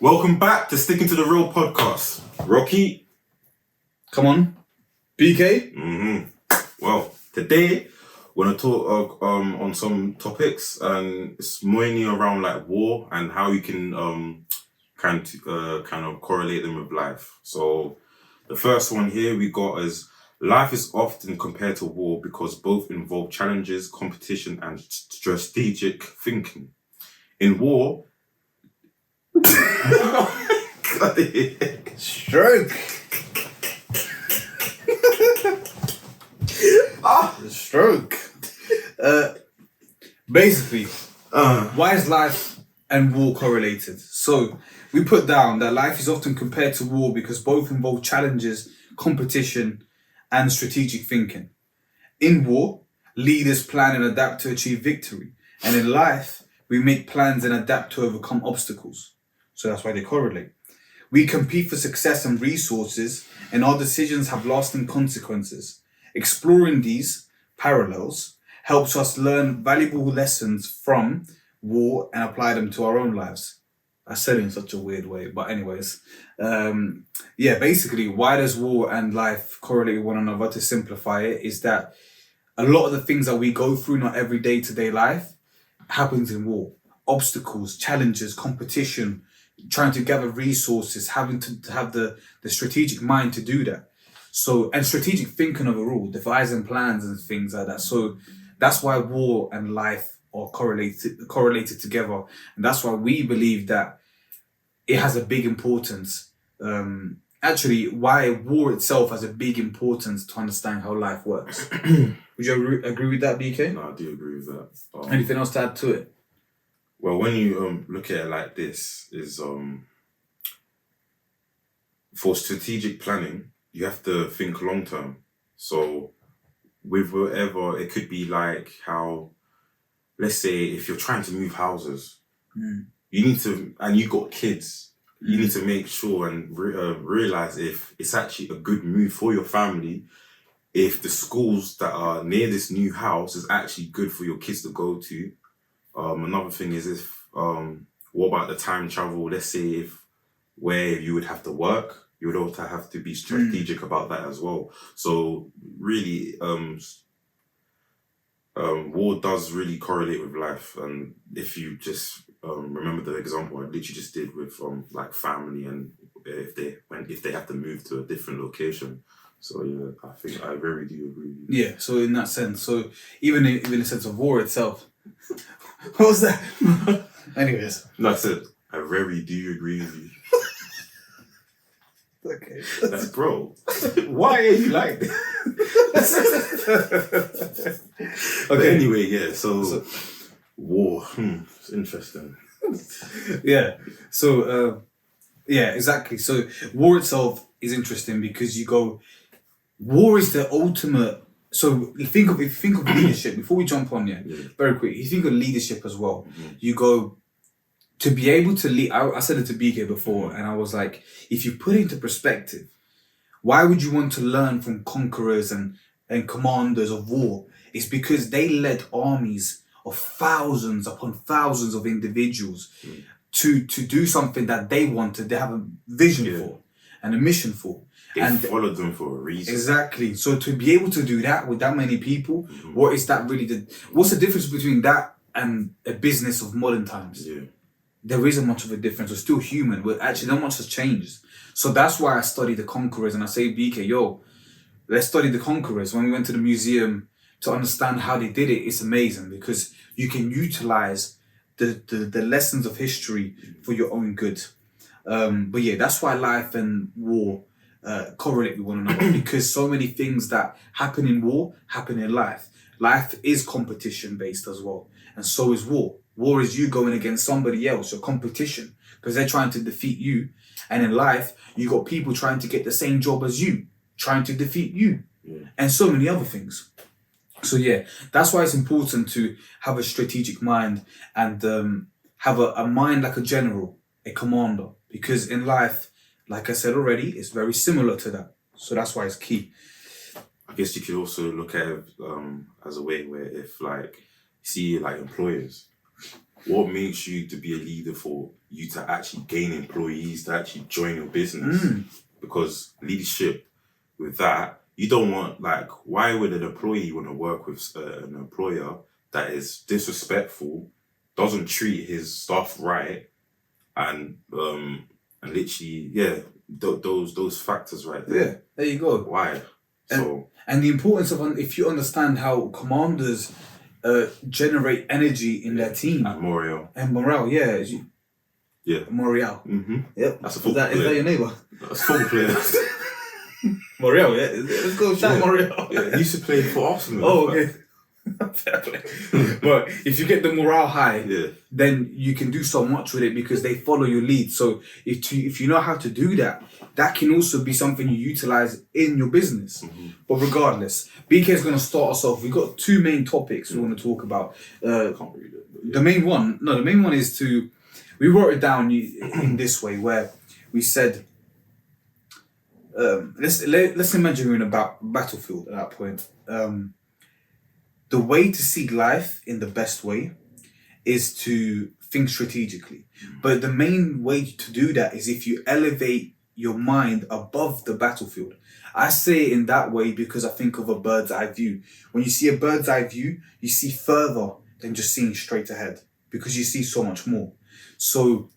Welcome back to Sticking to the Real podcast. Rocky. Come on. BK. Well, today we're going to talk on some topics, and it's mainly around like war and how you can kind of correlate them with life. So the first one here we got is life is often compared to war because both involve challenges, competition, and strategic thinking. In war, Stroke. Stroke. Basically, why is life and war correlated? So we put down that life is often compared to war because both involve challenges, competition, and strategic thinking. In war, leaders plan and adapt to achieve victory. And in life, we make plans and adapt to overcome obstacles. So that's why they correlate. We compete for success and resources, and our decisions have lasting consequences. Exploring these parallels helps us learn valuable lessons from war and apply them to our own lives. I said it in such a weird way, but anyways, basically, why does war and life correlate with one another? To simplify it, is that a lot of the things that we go through in our everyday to-day life happens in war. Obstacles, challenges, competition, trying to gather resources, having to have the strategic mind to do that. So, and strategic thinking overall, devising plans and things like that. So that's why war and life are correlated together. And that's why we believe that it has a big importance. Actually, why war itself has a big importance to understand how life works. Would you agree with that, BK? No, I do agree with that. Anything else to add to it? Well, when you look at it like this, is for strategic planning, you have to think long term. So with whatever, it could be like how, let's say, if you're trying to move houses, you need to, and you got kids, you need to make sure and realize if it's actually a good move for your family, if the schools that are near this new house is actually good for your kids to go to. Another thing is if, what about the time travel? Let's say if where you would have to work, you would also have to be strategic about that as well. So really, war does really correlate with life. And if you just remember the example I literally just did with like family, and if they have to move to a different location. So yeah, I think I really do agree with you. Yeah, so in that sense, so even in the sense of war itself, what was that? Anyways. No, I said, I very do agree with you. Okay. That's bro. Why are you like this? Okay, anyway, yeah, so war, it's interesting. Yeah, so, exactly. So war itself is interesting because war is the ultimate. So if you think of leadership, before we jump on, very quick, you think of leadership as well. You go to be able to lead. I said it to BK before, and I was like, if you put it into perspective, why would you want to learn from conquerors and commanders of war? It's because they led armies of thousands upon thousands of individuals to do something that they wanted. They have a vision for and a mission for. They followed them for a reason. Exactly. So to be able to do that with that many people, what is that really? What's the difference between that and a business of modern times? Yeah. There isn't much of a difference. We're still human. But actually, not much has changed. So that's why I study the conquerors, and I say, BK, let's study the conquerors. When we went to the museum to understand how they did it, it's amazing because you can utilize the lessons of history for your own good. But yeah, that's why life and war correlate with one another because so many things that happen in war happen in life. Life is competition based as well, and so is war. War is you going against somebody else, your competition, because they're trying to defeat you. And in life, you got people trying to get the same job as you, trying to defeat you, and so many other things. So yeah, that's why it's important to have a strategic mind and have a mind like a general, a commander, because in life, like I said already, it's very similar to that. So that's why it's key. I guess you could also look at it as a way where if like, see like employers, what makes you to be a leader for you to actually gain employees to actually join your business? Because leadership, with that, you don't want, like, why would an employee want to work with an employer that is disrespectful, doesn't treat his staff right, and literally, those factors right there. Yeah, there you go. Why? And the importance of, if you understand how commanders generate energy in their team. And morale. Yeah. Morale. Mm-hmm. Yep. That's a football player. Is that your neighbour? That's a football player. Morale, yeah. Let's go shout Morale. Yeah, he used to play for Arsenal. Oh, okay. Fair play. But if you get the morale high, then you can do so much with it because they follow your lead. So if you know how to do that, that can also be something you utilize in your business. Mm-hmm. But regardless, BK is going to start us off. We've got two main topics we want to talk about. Can't read it. The main one is we wrote it down in this way where we said, let's imagine we're in a battlefield at that point. The way to see life in the best way is to think strategically. But the main way to do that is if you elevate your mind above the battlefield. I say it in that way because I think of a bird's eye view. When you see a bird's eye view, you see further than just seeing straight ahead because you see so much more. So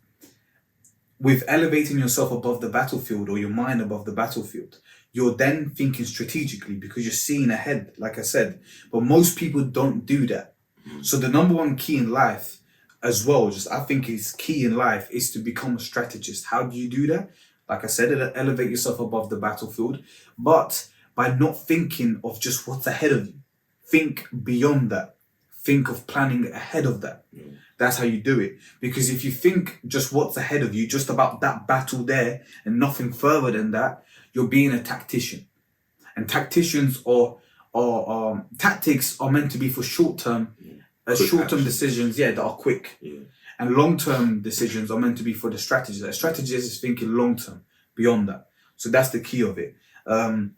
with elevating yourself above the battlefield or your mind above the battlefield, you're then thinking strategically because you're seeing ahead, like I said. But most people don't do that. So the number one key in life as well, I think is key in life, is to become a strategist. How do you do that? Like I said, elevate yourself above the battlefield, but by not thinking of just what's ahead of you. Think beyond that. Think of planning ahead of that. That's how you do it. Because if you think just what's ahead of you, just about that battle there and nothing further than that, you're being a tactician. And tacticians tactics are meant to be for short-term decisions, that are quick. Yeah. And long-term decisions are meant to be for the strategist. A strategist is thinking long-term, beyond that. So that's the key of it. And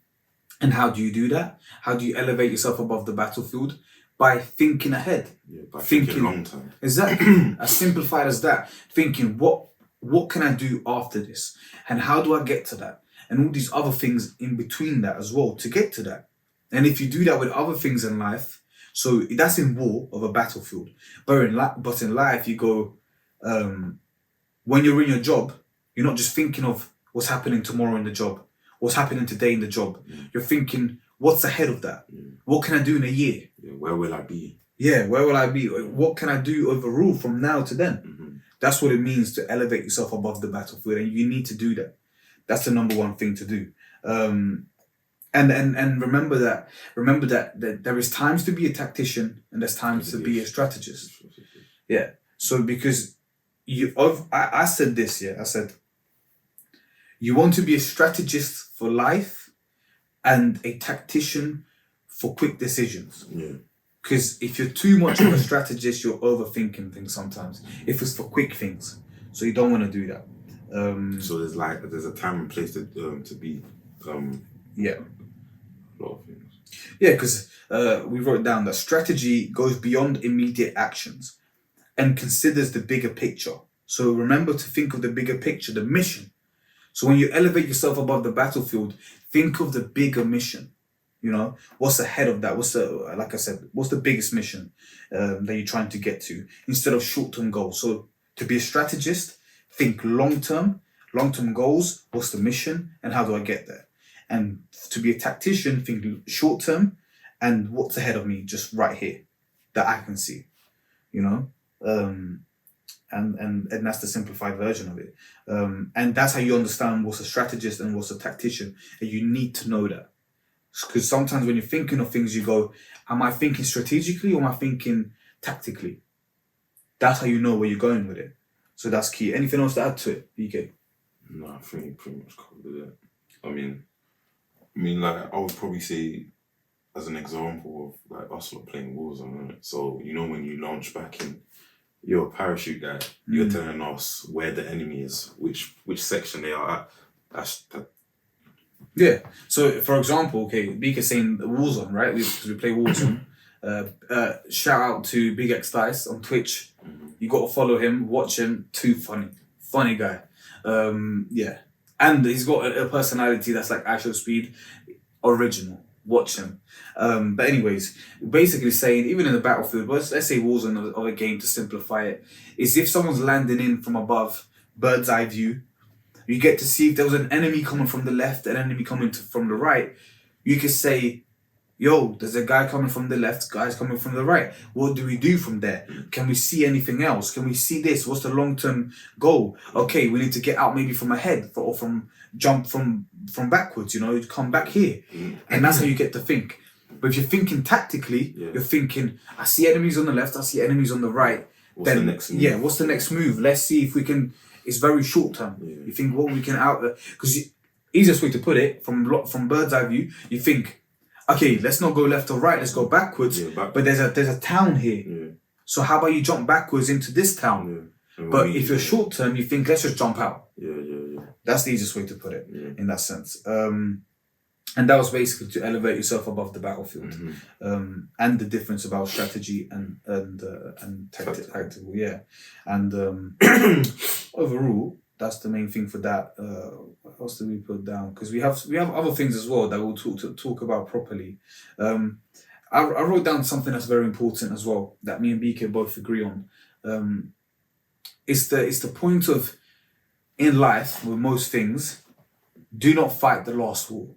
how do you do that? How do you elevate yourself above the battlefield? By thinking ahead. Yeah, by thinking long-term. Exactly. As simplified as that. Thinking, what can I do after this? And how do I get to that? And all these other things in between that as well to get to that. And if you do that with other things in life, so that's in war of a battlefield. But in life, you go, when you're in your job, you're not just thinking of what's happening tomorrow in the job, what's happening today in the job. You're thinking, what's ahead of that? What can I do in a year? Where will I be? Yeah, where will I be? What can I do overall from now to then? Mm-hmm. That's what it means to elevate yourself above the battlefield, and you need to do that. That's the number one thing to do. And remember that there is times to be a tactician and there's times to be a strategist. Yeah. So because I said this, I said, you want to be a strategist for life and a tactician for quick decisions. Yeah. Because if you're too much of a strategist, you're overthinking things sometimes. If it's for quick things. So you don't want to do that. So there's a time and place to be a lot of things. Yeah, because we wrote down that strategy goes beyond immediate actions and considers the bigger picture. So remember to think of the bigger picture, the mission. So when you elevate yourself above the battlefield, think of the bigger mission. You know, what's ahead of that? What's the biggest mission that you're trying to get to instead of short-term goals? So to be a strategist, think long-term goals, what's the mission and how do I get there? And to be a tactician, think short-term and what's ahead of me just right here that I can see, you know? And that's the simplified version of it. And that's how you understand what's a strategist and what's a tactician. And you need to know that. Because sometimes when you're thinking of things, you go, am I thinking strategically or am I thinking tactically? That's how you know where you're going with it. So that's key. Anything else to add to it, BK? No, I think you pretty much covered it. I mean, like, I would probably say, as an example of, like, us not playing Warzone, right? So, you know, when you launch back in, you're a parachute guy, you're telling us where the enemy is, which section they are at. Yeah. So, for example, BK saying Warzone, right? Because we play Warzone. Shout out to Big X Dice on Twitch. You got to follow him, watch him. Too funny guy. Yeah, and he's got a personality that's like Actual Speed, original. Watch him. But anyways, basically saying even in the battlefield, let's say Warzone of a game to simplify it, is if someone's landing in from above, bird's eye view, you get to see if there was an enemy coming from the left, an enemy coming from the right. You could say, yo, there's a guy coming from the left, guys coming from the right. What do we do from there? Can we see anything else? Can we see this? What's the long-term goal? Okay, we need to get out maybe from ahead or jump from backwards, come back here. And that's how you get to think. But if you're thinking tactically, you're thinking, I see enemies on the left, I see enemies on the right. What's the next move? Yeah, what's the next move? Let's see if we can, it's very short term. Yeah. You think what we can because easiest way to put it, from bird's eye view, you think, okay, let's not go left or right, let's go backwards. But there's a town here. Yeah. So how about you jump backwards into this town? Yeah. But if you're short term, you think, let's just jump out. Yeah. That's the easiest way to put it in that sense. And that was basically to elevate yourself above the battlefield. And the difference about strategy and tactical, yeah. And overall, that's the main thing for that. What else did we put down? Because we have other things as well that we'll talk about properly. I wrote down something that's very important as well that me and BK both agree on. It's the point of, in life with most things, do not fight the last war.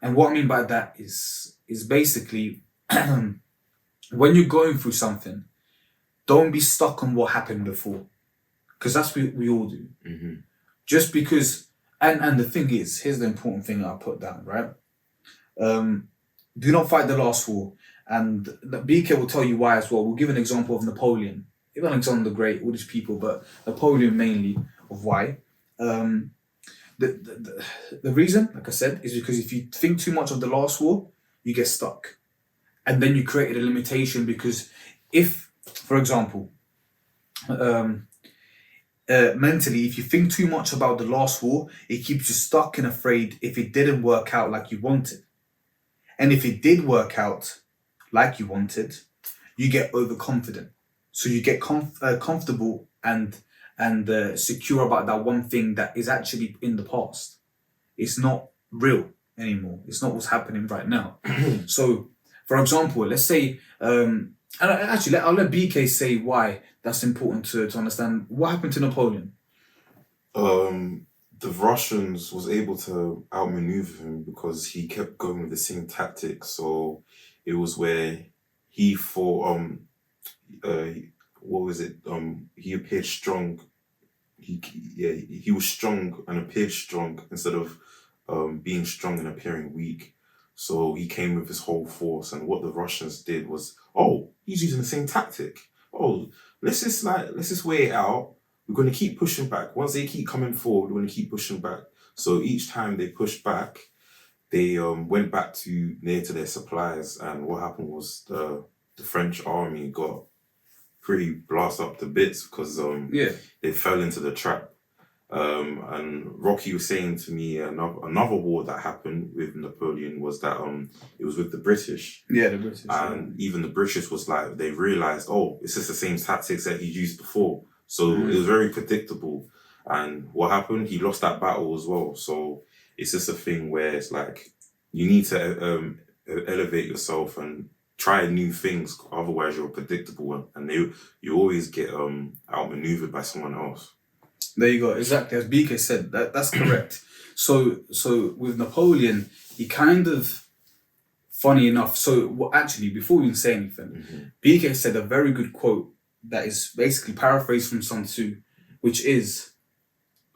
And what I mean by that is basically when you're going through something, don't be stuck on what happened before. Because that's what we all do. Just because, and the thing is, here's the important thing I put down, right? Do not fight the last war. And BK will tell you why as well. We'll give an example of Napoleon. Even Alexander the Great, all these people, but Napoleon mainly, of why. The reason, like I said, is because if you think too much of the last war, you get stuck. And then you created a limitation because if, for example, mentally, if you think too much about the last war, it keeps you stuck and afraid if it didn't work out like you wanted. And if it did work out like you wanted, you get overconfident. So you get comfortable and secure about that one thing that is actually in the past. It's not real anymore. It's not what's happening right now. So, for example, let's say, and actually, I'll let BK say why that's important to understand. What happened to Napoleon? The Russians was able to outmaneuver him because he kept going with the same tactics. So it was where he fought, what was it? He appeared strong. He was strong and appeared strong instead of being strong and appearing weak. So he came with his whole force, and what the Russians did was, he's using the same tactic. Let's just wait it out. We're going to keep pushing back. Once they keep coming forward, we're going to keep pushing back. So each time they pushed back, they went back near to their supplies, and what happened was the French army got pretty blasted up to bits because they fell into the trap. And Rocky was saying to me another war that happened with Napoleon was that it was with the British. Yeah, the British. And even the British was like, they realized, it's just the same tactics that he used before. So it was very predictable. And what happened? He lost that battle as well. So it's just a thing where it's like, you need to elevate yourself and try new things. Otherwise, you're a predictable one. And you always get outmaneuvered by someone else. There you go. Exactly. As BK said, that's correct. So with Napoleon, he kind of, funny enough, actually, before we even say anything, BK said a very good quote that is basically paraphrased from Sun Tzu, which is,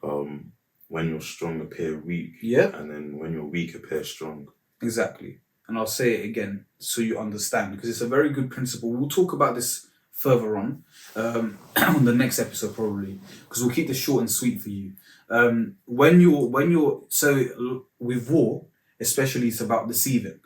when you're strong, appear weak. Yeah. And then when you're weak, appear strong. Exactly. And I'll say it again so you understand, because it's a very good principle. We'll talk about this further on the next episode probably, because we'll keep this short and sweet for you. When you're so with war, especially, it's about deceiving.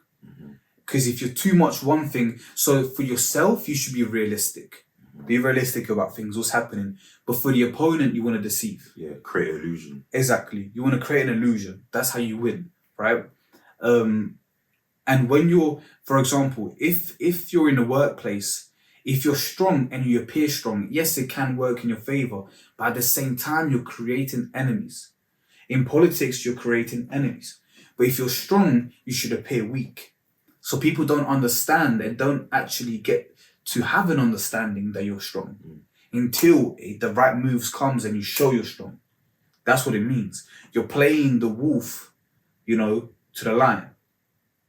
Because if you're too much one thing, so for yourself, you should be realistic. Be realistic about things, what's happening. But for the opponent, you want to deceive. Yeah, create an illusion. Exactly. You want to create an illusion. That's how you win, right? And And when you're, for example, if you're in the workplace, if you're strong and you appear strong, yes, it can work in your favor, but at the same time, you're creating enemies. In politics, you're creating enemies. But if you're strong, you should appear weak. So people don't understand and don't actually get to have an understanding that you're strong until the right moves comes and you show you're strong. That's what it means. You're playing the wolf, to the lion.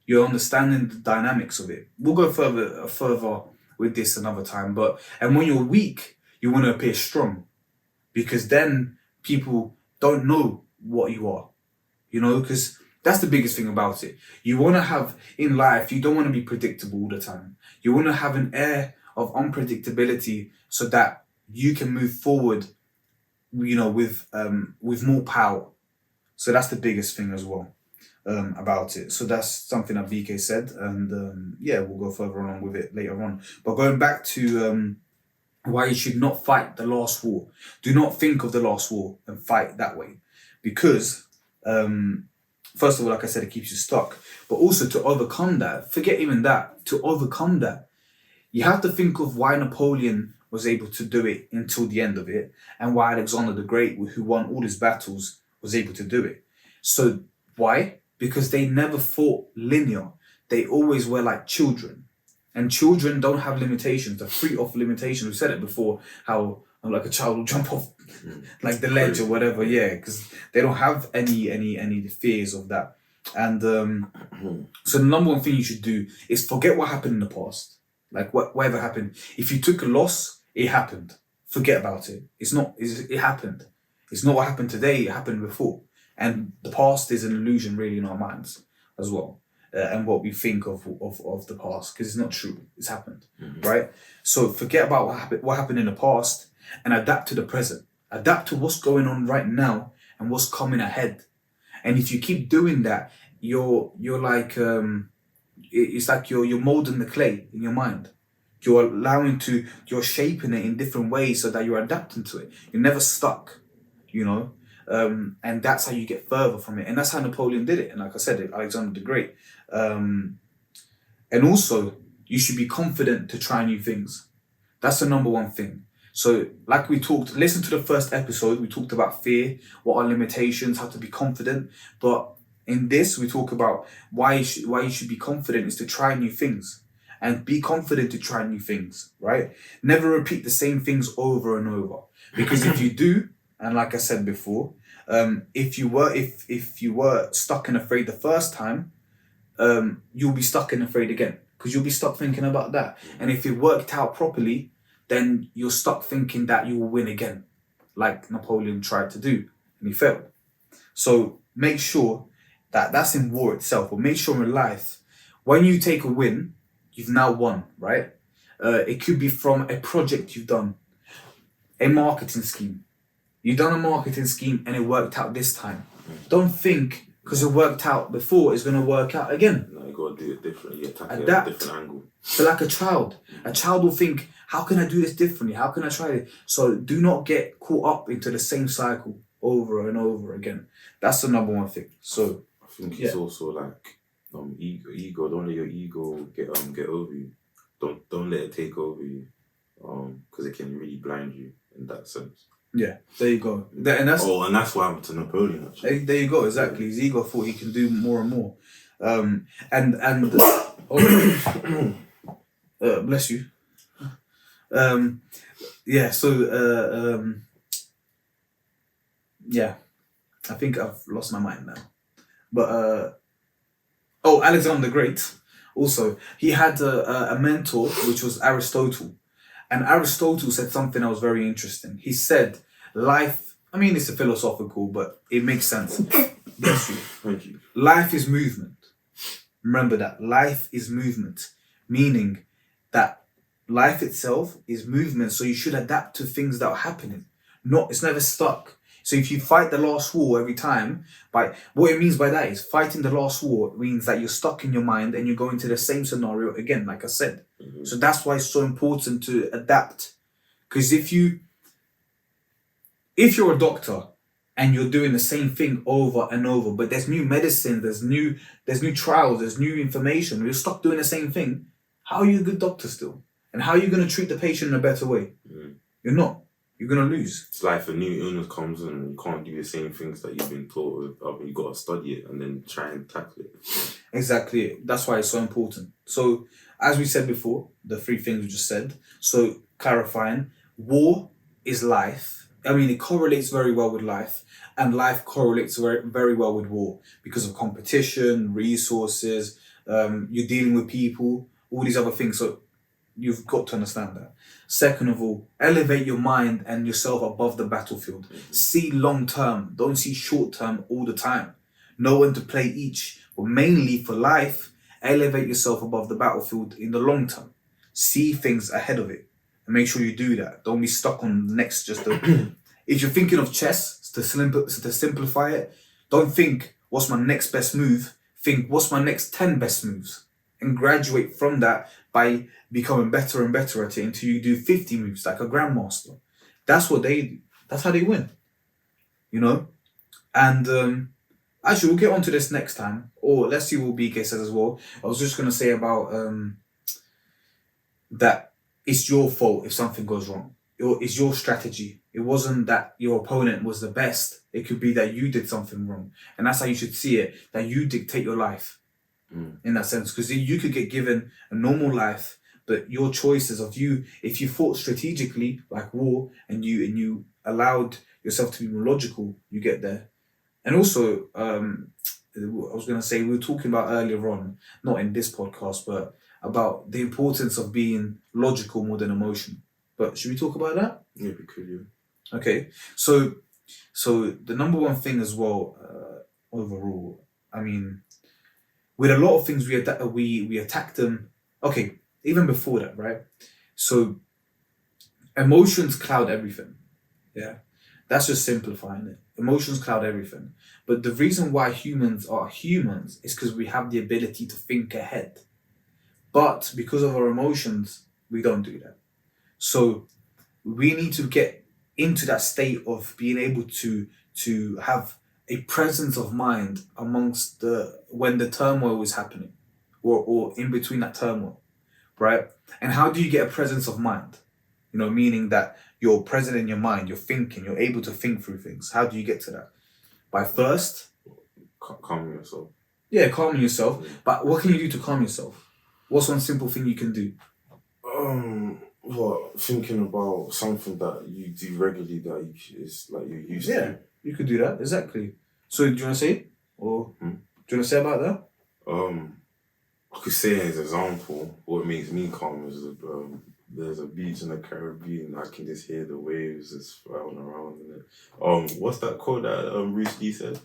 You're understanding the dynamics of it. We'll go further with this another time. And when you're weak, you want to appear strong, because then people don't know what you are, because that's the biggest thing about it. You want to have in life, you don't want to be predictable all the time. You want to have an air of unpredictability so that you can move forward, with more power. So that's the biggest thing as well. About it. So that's something that VK said, and we'll go further on with it later on. But going back to why you should not fight the last war. Do not think of the last war and fight that way, because first of all, like I said, it keeps you stuck. But also to overcome that, forget even that. To overcome that, you have to think of why Napoleon was able to do it until the end of it, and why Alexander the Great, who won all his battles, was able to do it. So why? Because they never fought linear. They always were like children. And children don't have limitations. They're free of limitations. We said it before, how like a child will jump off like the ledge or whatever. Yeah, because they don't have any fears of that. And so the number one thing you should do is forget what happened in the past. Like whatever happened. If you took a loss, it happened. Forget about it. It happened. It's not what happened today, it happened before. And the past is an illusion really in our minds as well. And what we think of the past, because it's not true. It's happened, right? So forget about what happened in the past and adapt to the present. Adapt to what's going on right now and what's coming ahead. And if you keep doing that, you're like it's like you're molding the clay in your mind. You're shaping it in different ways so that you're adapting to it. You're never stuck, and that's how you get further from it. And that's how Napoleon did it. And like I said, Alexander the Great. And also, you should be confident to try new things. That's the number one thing. So like we talked, listen to the first episode, we talked about fear, what are limitations, how to be confident. But in this, we talk about why you should be confident is to try new things. And be confident to try new things, right? Never repeat the same things over and over. Because if you do, and like I said before, if you were stuck and afraid the first time, you'll be stuck and afraid again, because you'll be stuck thinking about that. And if it worked out properly, then you're stuck thinking that you will win again, like Napoleon tried to do, and he failed. So make sure that's in war itself, but make sure in life, when you take a win, you've now won, right? It could be from a project you've done, a marketing scheme. You've done a marketing scheme and it worked out this time. Don't think because it worked out before, it's going to work out again. No, you got to do it differently. Attack it Adapt. at a different angle. So like a child will think, how can I do this differently? How can I try it? So do not get caught up into the same cycle over and over again. That's the number one thing. So I think it's also like ego. Don't let your ego get over you. Don't let it take over you, because it can really blind you in that sense. Yeah, there you go. And that's what happened to Napoleon actually. There you go. Exactly. His ego thought he can do more and more. Bless you. I think I've lost my mind now. But Alexander the Great. Also, he had a mentor, which was Aristotle. And Aristotle said something that was very interesting. He said, life, it's a philosophical, but it makes sense. Bless you. Thank you. Life is movement. Remember that. Life is movement. Meaning that life itself is movement. So you should adapt to things that are happening. It's never stuck. So if you fight the last war every time, what it means by that is fighting the last war means that you're stuck in your mind and you're going to the same scenario again, like I said. Mm-hmm. So that's why it's so important to adapt. Because if you're a doctor and you're doing the same thing over and over, but there's new medicine, there's new trials, there's new information, you're stuck doing the same thing, how are you a good doctor still? And how are you going to treat the patient in a better way? You're not. You're going to lose. It's like if a new illness comes and you can't do the same things that you've been taught of, you got to study it and then try and tackle it. Exactly. That's why it's so important. So, as we said before, the 3 things we just said. So, clarifying, war is life. I mean, it correlates very well with life, and life correlates very, very well with war because of competition, resources, you're dealing with people, all these other things. So, you've got to understand that. Second of all, elevate your mind and yourself above the battlefield. See long term, don't see short term all the time. Know when to play each, but mainly for life, elevate yourself above the battlefield in the long term. See things ahead of it and make sure you do that. Don't be stuck on the next. If you're thinking of chess, to simplify it, don't think what's my next best move. Think what's my next 10 best moves, and graduate from that by becoming better and better at it until you do 50 moves like a grandmaster. That's what they do. That's how they win. You know? And actually, we'll get onto this next time. Or let's see what BK says as well. I was just going to say about that it's your fault if something goes wrong. It's your strategy. It wasn't that your opponent was the best. It could be that you did something wrong. And that's how you should see it, that you dictate your life. In that sense, because you could get given a normal life, but your choices of you, if you fought strategically like war and you allowed yourself to be more logical, you get there. And also, I was going to say, we were talking about earlier on, not in this podcast, but about the importance of being logical more than emotional. But should we talk about that? Yeah, we could, yeah. Okay, so the number one thing as well, overall, I mean, with a lot of things, we attack them. Okay, even before that, right? So emotions cloud everything. Yeah, that's just simplifying it. Emotions cloud everything. But the reason why humans are humans is because we have the ability to think ahead. But because of our emotions, we don't do that. So we need to get into that state of being able to have a presence of mind amongst when the turmoil is happening, or in between that turmoil, right? And how do you get a presence of mind? You know, meaning that you're present in your mind, you're thinking, you're able to think through things. How do you get to that? By first calming yourself. Yeah, calming yourself. But what can you do to calm yourself? What's one simple thing you can do? Thinking about something that you do regularly that is like you're used to. You could do that, exactly. So do you want to say? Or do you want to say about that? I could say as an example, what makes me calm is there's a beach in the Caribbean. I can just hear the waves just flowing around in it. What's that quote that Bruce Lee said?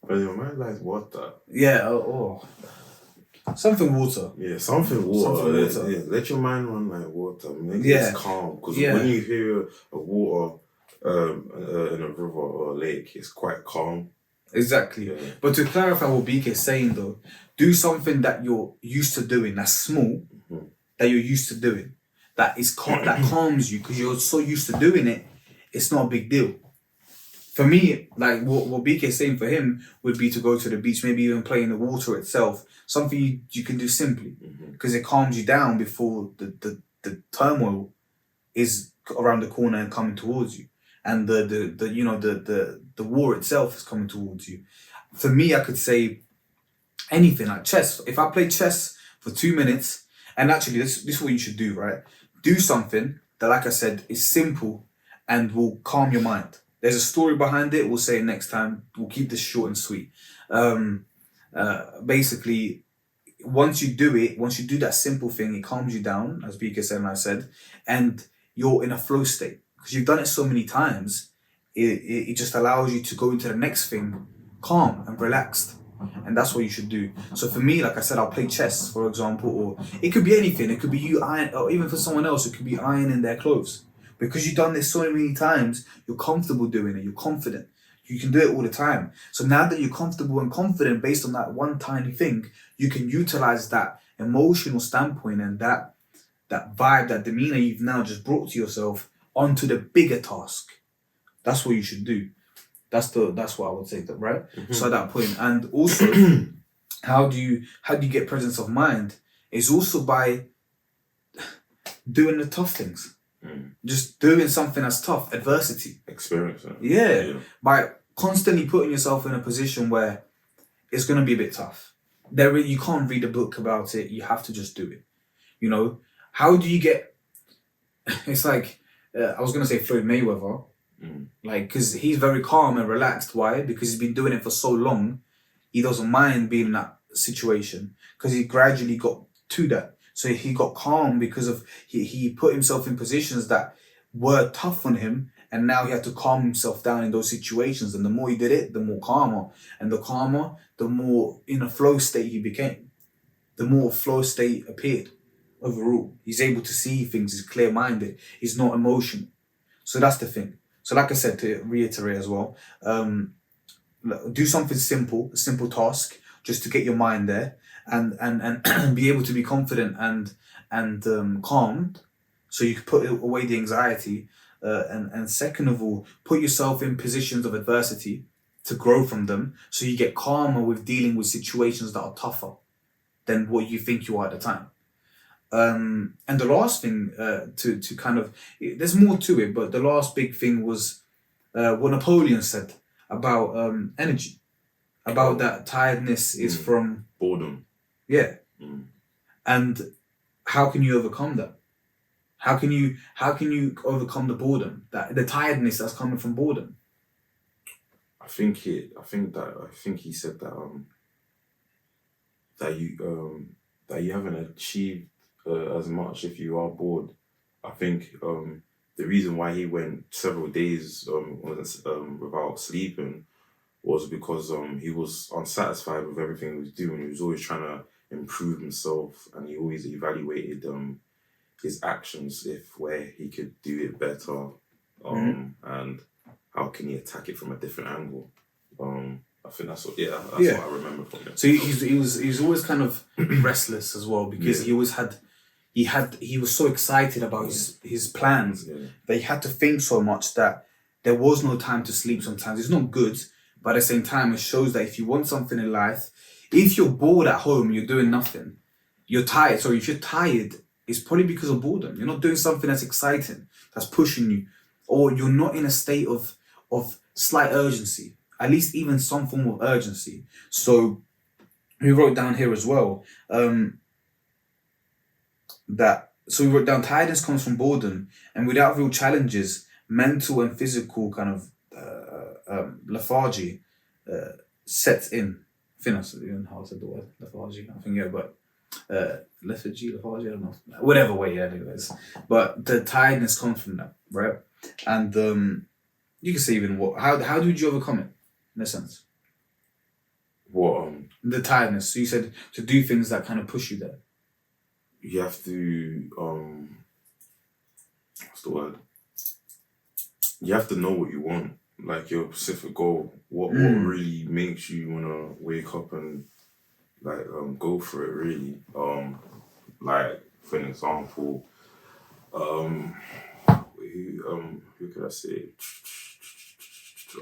When your mind lies water. Yeah, something water. Yeah, something water. Something water. Yeah, let your mind run like water. Make it calm. Because when you hear a water in a river or a lake, it's quite calm. Exactly. Yeah. But to clarify what BK is saying though, do something that you're used to doing, that's small, that you're used to doing, that calms you because you're so used to doing it, it's not a big deal. For me, like what BK is saying for him would be to go to the beach, maybe even play in the water itself, something you can do simply because it calms you down before the turmoil is around the corner and coming towards you. And the war itself is coming towards you. For me, I could say anything like chess. If I play chess for 2 minutes, and actually this is what you should do, right? Do something that, like I said, is simple and will calm your mind. There's a story behind it. We'll say it next time. We'll keep this short and sweet. Basically, once you do that simple thing, it calms you down, as BK said and I said, and you're in a flow state. Because you've done it so many times, it just allows you to go into the next thing calm and relaxed. And that's what you should do. So for me, like I said, I'll play chess, for example, or it could be anything. It could be you iron, or even for someone else, it could be ironing their clothes. Because you've done this so many times, you're comfortable doing it, you're confident. You can do it all the time. So now that you're comfortable and confident based on that one tiny thing, you can utilize that emotional standpoint and that vibe, that demeanor you've now just brought to yourself onto the bigger task. That's what you should do. That's what I would say, that, right? Mhm. So at that point, and also, how do you get presence of mind? Is also by doing the tough things. Just doing something that's tough, adversity. Experience it. Yeah. By constantly putting yourself in a position where it's going to be a bit tough. You can't read a book about it. You have to just do it. You know, how do you get... It's like, I was going to say Floyd Mayweather. Like, because he's very calm and relaxed. Why? Because he's been doing it for so long. He doesn't mind being in that situation because he gradually got to that. So he got calm because of he put himself in positions that were tough on him, and now he had to calm himself down in those situations. And the more he did it, the more calmer, and the calmer, the more in a flow state he became. The more flow state appeared. Overall, he's able to see things. He's clear-minded. He's not emotional. So that's the thing. So, like I said, to reiterate as well, do something simple, a simple task, just to get your mind there, and be able to be confident and calmed, so you can put away the anxiety. And second of all, put yourself in positions of adversity to grow from them, so you get calmer with dealing with situations that are tougher than what you think you are at the time. And the last thing to kind of, there's more to it, but the last big thing was what Napoleon said about energy, about that tiredness is from boredom. Yeah. And how can you overcome that? How can you overcome the boredom, that the tiredness that's coming from boredom? I think he said that that you haven't achieved as much if you are bored. I think the reason why he went several days without sleeping was because he was unsatisfied with everything he was doing. He was always trying to improve himself, and he always evaluated his actions, where he could do it better, and how can he attack it from a different angle. I think that's what I remember from him. So he was always kind of restless as well, because he was so excited about his plans that he had to think so much that there was no time to sleep sometimes. It's not good, but at the same time, it shows that if you want something in life, if you're bored at home, you're doing nothing, you're tired. So if you're tired, it's probably because of boredom. You're not doing something that's exciting, that's pushing you, or you're not in a state of slight urgency, at least even some form of urgency. So we wrote down here as well, we wrote down tiredness comes from boredom, and without real challenges, mental and physical kind of lethargy sets in. I think that's even how I said the word lethargy. I think but lethargy, I don't know. Whatever way, anyways. But the tiredness comes from that, right? And you can say even how did you overcome it, in a sense? What the tiredness. So you said to do things that kind of push you there. You have to what's the word? You have to know what you want, like your specific goal. What really makes you wanna wake up and go for it, really. Like for an example, who could I say?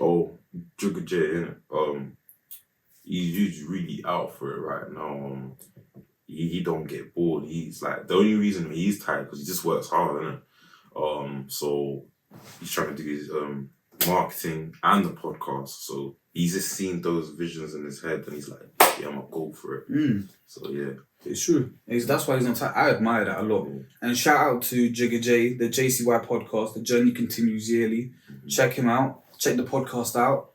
Oh, Jugga J, innit? He's really out for it right now. He don't get bored. He's like, the only reason he's tired because he just works hard, innit? So he's trying to do his marketing and the podcast. So he's just seen those visions in his head, and he's like, yeah, I'm gonna go for it. So yeah, it's true. That's why he's not tired. I admire that a lot. And shout out to Jigga J, the JCY podcast. The journey continues yearly. Check him out. Check the podcast out.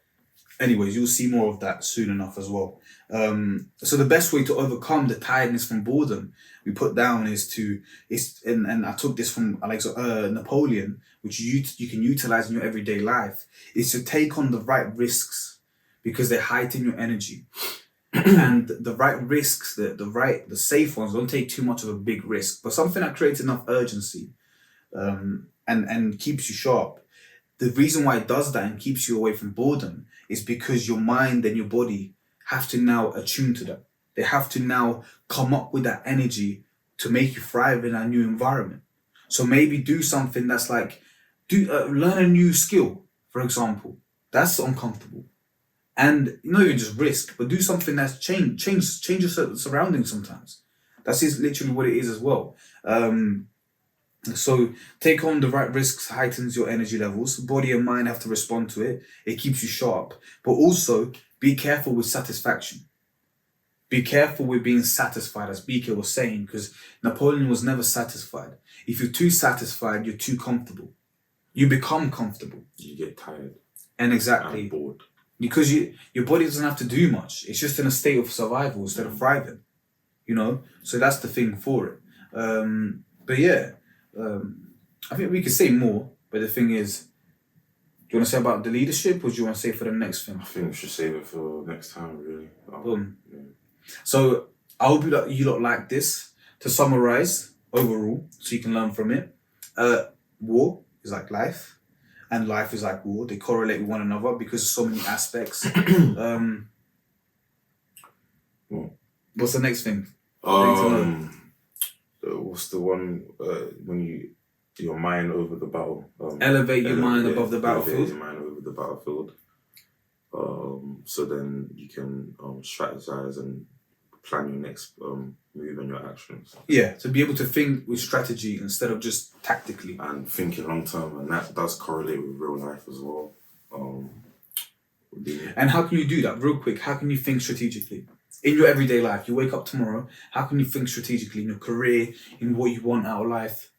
Anyways, you'll see more of that soon enough as well. So the best way to overcome the tiredness from boredom we put down and I took this from Napoleon, which you can utilize in your everyday life, is to take on the right risks, because they heighten your energy. And the right risks, the safe ones, don't take too much of a big risk, but something that creates enough urgency and keeps you sharp. The reason why it does that and keeps you away from boredom is because your mind and your body have to now attune to that. They have to now come up with that energy to make you thrive in a new environment. So maybe do something that's like, learn a new skill. for example. That's uncomfortable. And not even just risk, but do something that's change your surroundings sometimes. That's literally what it is as well. So take on the right risks heightens your energy levels. Body and mind have to respond to it. It keeps you sharp. But also be careful with satisfaction. Be careful with being satisfied, as BK was saying, because Napoleon was never satisfied. If you're too satisfied, you're too comfortable. You become comfortable. You get tired. And exactly. And bored. Because your body doesn't have to do much. It's just in a state of survival instead of thriving. You know? So that's the thing for it. But yeah, I think we could say more, but the thing is, do you want to say about the leadership, or do you want to say for the next thing? I think we should save it for next time, really. Yeah. So I hope you lot like this. To summarize overall, so you can learn from it. War is like life, and life is like war. They correlate with one another because of so many aspects. What's the next thing? What's the one when your mind over the battle? Elevate your mind above the battlefield. Elevate your mind over the battlefield. So then you can strategize and plan your next move and your actions. Yeah, to be able to think with strategy instead of just tactically. And thinking long term, and that does correlate with real life as well. And how can you do that? Real quick, how can you think strategically? In your everyday life, you wake up tomorrow, how can you think strategically in your career, in what you want out of life?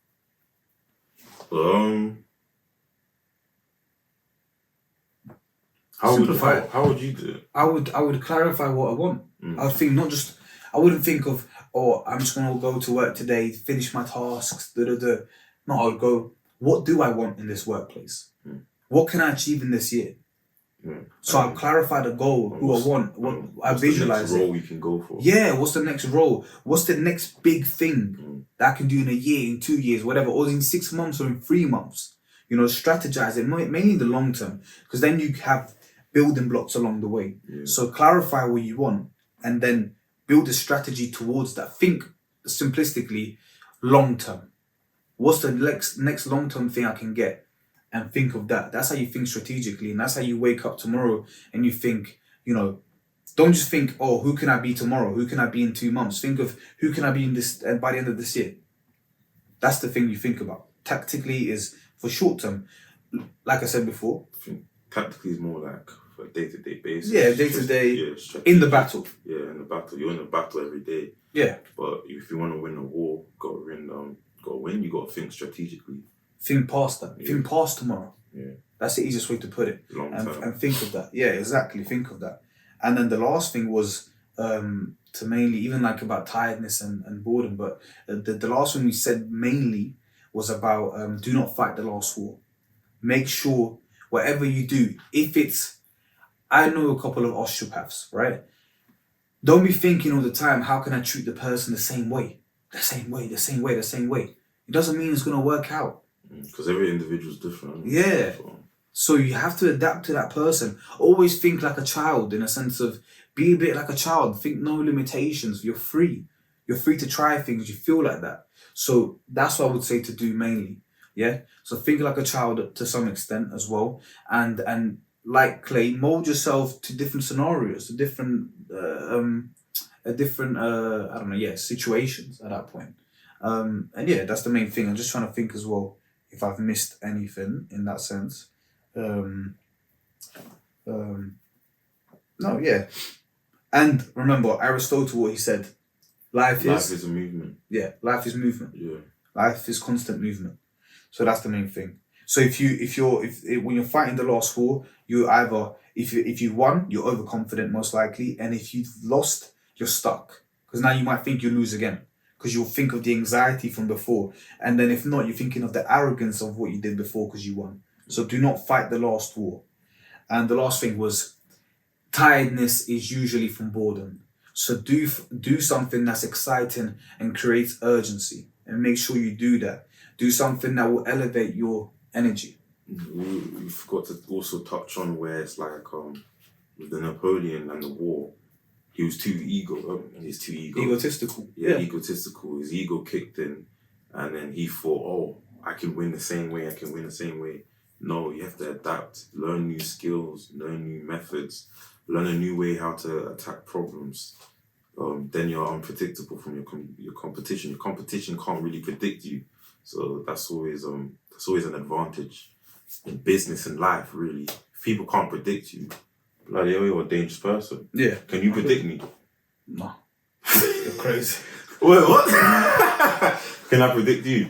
How would you do it? I would clarify what I want. I would think I wouldn't think of, I'm just going to go to work today, finish my tasks, No, I would go, what do I want in this workplace? What can I achieve in this year? So I'll clarify the goal, who I want, what I visualize. What's the next role you can go for? Yeah, what's the next role? What's the next big thing that I can do in a year, in 2 years, whatever, or in 6 months or in 3 months? You know, strategize it, mainly in the long term, because then you have building blocks along the way. So clarify what you want and then build a strategy towards that. Think simplistically, long term. What's the next long term thing I can get? And think of that. That's how you think strategically, and that's how you wake up tomorrow and you think, don't just think, who can I be tomorrow? Who can I be in 2 months? Think of who can I be in this by the end of this year. That's the thing you think about. Tactically is for short term. Like I said before, I think tactically is more like for a day-to-day basis. Yeah, day-to-day in the battle. Yeah, in the battle. You're in the battle every day. Yeah. But if you want to win a war, you got to think strategically. Think past that. Yeah. Think past tomorrow. Yeah. That's the easiest way to put it. Long term. And think of that. Yeah, exactly. Think of that. And then the last thing was to mainly, even like about tiredness and boredom, but the last one we said mainly was about do not fight the last war. Make sure whatever you do, if it's, I know a couple of osteopaths, right? Don't be thinking all the time, how can I treat the person the same way? The same way. It doesn't mean it's going to work out. Because every individual is different. Yeah. So you have to adapt to that person. Always think like a child, in a sense of be a bit like a child. Think no limitations. You're free. You're free to try things. You feel like that. So that's what I would say to do mainly. Yeah. So think like a child to some extent as well. And like clay, mold yourself to different scenarios, to different situations at that point. And yeah, that's the main thing. I'm just trying to think as well if I've missed anything in that sense. No, yeah. And remember, Aristotle, what he said, life is a movement. Yeah, life is movement. Yeah. Life is constant movement. So that's the main thing. So when you're fighting the last war, you either, if you won, you're overconfident most likely, and if you've lost, you're stuck. Because now you might think you lose again. Because you'll think of the anxiety from before. And then if not, you're thinking of the arrogance of what you did before because you won. So do not fight the last war. And the last thing was, tiredness is usually from boredom. So do something that's exciting and creates urgency. And make sure you do that. Do something that will elevate your energy. We forgot to also touch on where it's like with the Napoleon and the war. He was egotistical. Yeah, egotistical. His ego kicked in, and then he thought, I can win the same way. No, you have to adapt, learn new skills, learn new methods, learn a new way how to attack problems. Then you're unpredictable from your competition. Your competition can't really predict you, so that's always an advantage in business and life. Really, if people can't predict you, bloody hell, you're a dangerous person. Yeah. Can you predict me? No. You're crazy. Wait, what? Can I predict you?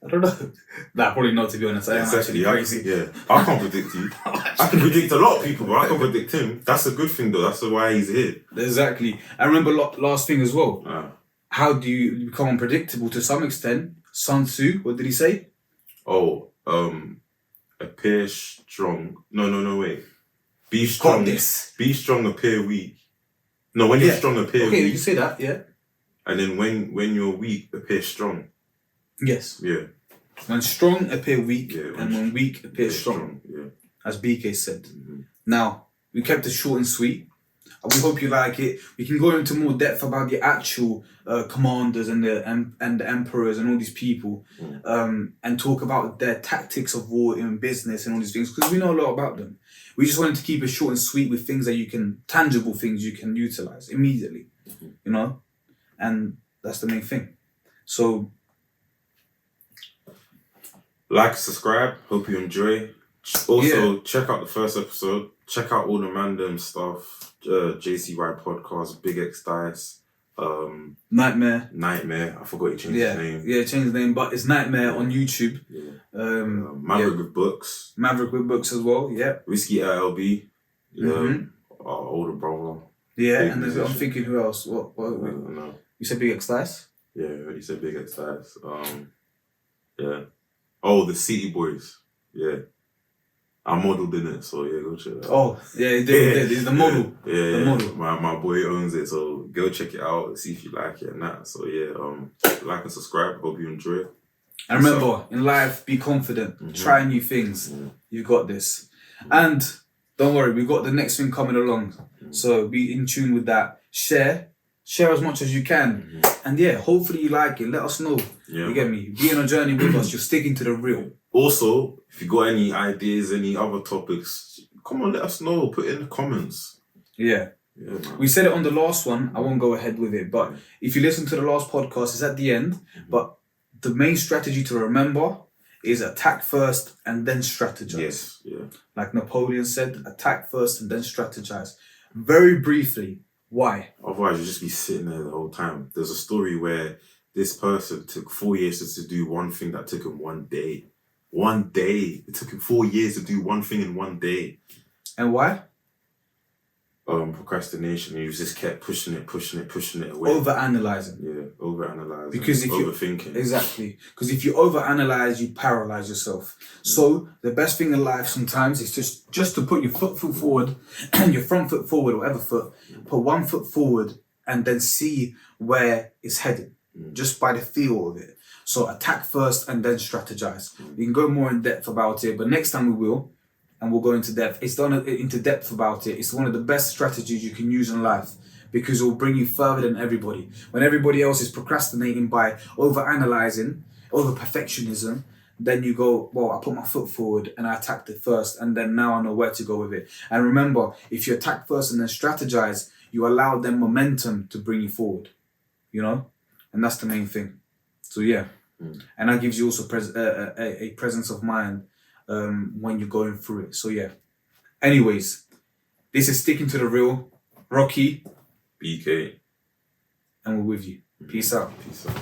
I don't know. Nah, probably not, to be honest. I am actually crazy. I can't predict you. I can predict a lot of people, but I can't predict him. That's a good thing, though. That's why he's here. Exactly. I remember last thing as well. How do you become unpredictable to some extent? Sun Tzu, what did he say? Oh, appear strong. No, wait. Be strong. Be strong, appear weak. No, when you're strong, appear weak. Okay, you say that, yeah. And then when you're weak, appear strong. Yes. Yeah. When strong, appear weak, and when weak, appear strong. Yeah. As BK said. Now, we kept it short and sweet. We hope you like it. We can go into more depth about the actual commanders and the emperors and all these people, and talk about their tactics of war in business and all these things, because we know a lot about them. We just wanted to keep it short and sweet with things that tangible things you can utilize immediately, you know, and that's the main thing. So, like, subscribe. Hope you enjoy. Also, check out the first episode. Check out all the random stuff. JCY podcast, Big X Dice, Nightmare. I forgot he changed his name. Yeah, changed his name, but it's Nightmare on YouTube. Maverick with Books. Maverick with Books as well. Yeah. Whiskey LB. Our older brother. Yeah, and I'm thinking who else? What I don't know. You said Big X Dice? Yeah, you said Big X Dice. Yeah. Oh, the City Boys. Yeah. I modelled in it, so yeah, go check it out. Oh, yeah, he did. He's the model. Yeah. The model. My boy owns it, so go check it out, see if you like it and that. So yeah, like and subscribe. Hope you enjoy it. And remember, in life, be confident. Try new things. You got this. And don't worry, we've got the next thing coming along. So be in tune with that. Share as much as you can. And yeah, hopefully you like it. Let us know. Yeah. You get me? Be on a journey with us. You're sticking to the real. Also, if you got any ideas, any other topics, come on, let us know. Put it in the comments. Yeah. Yeah, man. We said it on the last one. I won't go ahead with it. But if you listen to the last podcast, it's at the end. But the main strategy to remember is attack first and then strategize. Yes. Yeah. Like Napoleon said, attack first and then strategize. Very briefly, why? Otherwise, you'll just be sitting there the whole time. There's a story where this person took 4 years just to do one thing that took him 1 day. 1 day. It took him 4 years to do one thing in 1 day. And why? Procrastination. He just kept pushing it away. Over-analyzing. Yeah, over-analyzing. Because if overthinking. Exactly. Because if you over-analyze, you paralyze yourself. So the best thing in life sometimes is just to put your foot forward, your front foot forward, whatever foot, put 1 foot forward and then see where it's headed. Just by the feel of it. So attack first and then strategize. We can go more in depth about it, but next time we will, and we'll go into depth. It's into depth about it. It's one of the best strategies you can use in life because it will bring you further than everybody. When everybody else is procrastinating by over-analyzing, over-perfectionism, then you go, well, I put my foot forward and I attacked it first, and then now I know where to go with it. And remember, if you attack first and then strategize, you allow them momentum to bring you forward, you know? And that's the main thing. So yeah, and that gives you also a presence of mind when you're going through it. So yeah. Anyways, this is Sticking to the Real. Rocky. BK. And we're with you. Peace out. Peace out.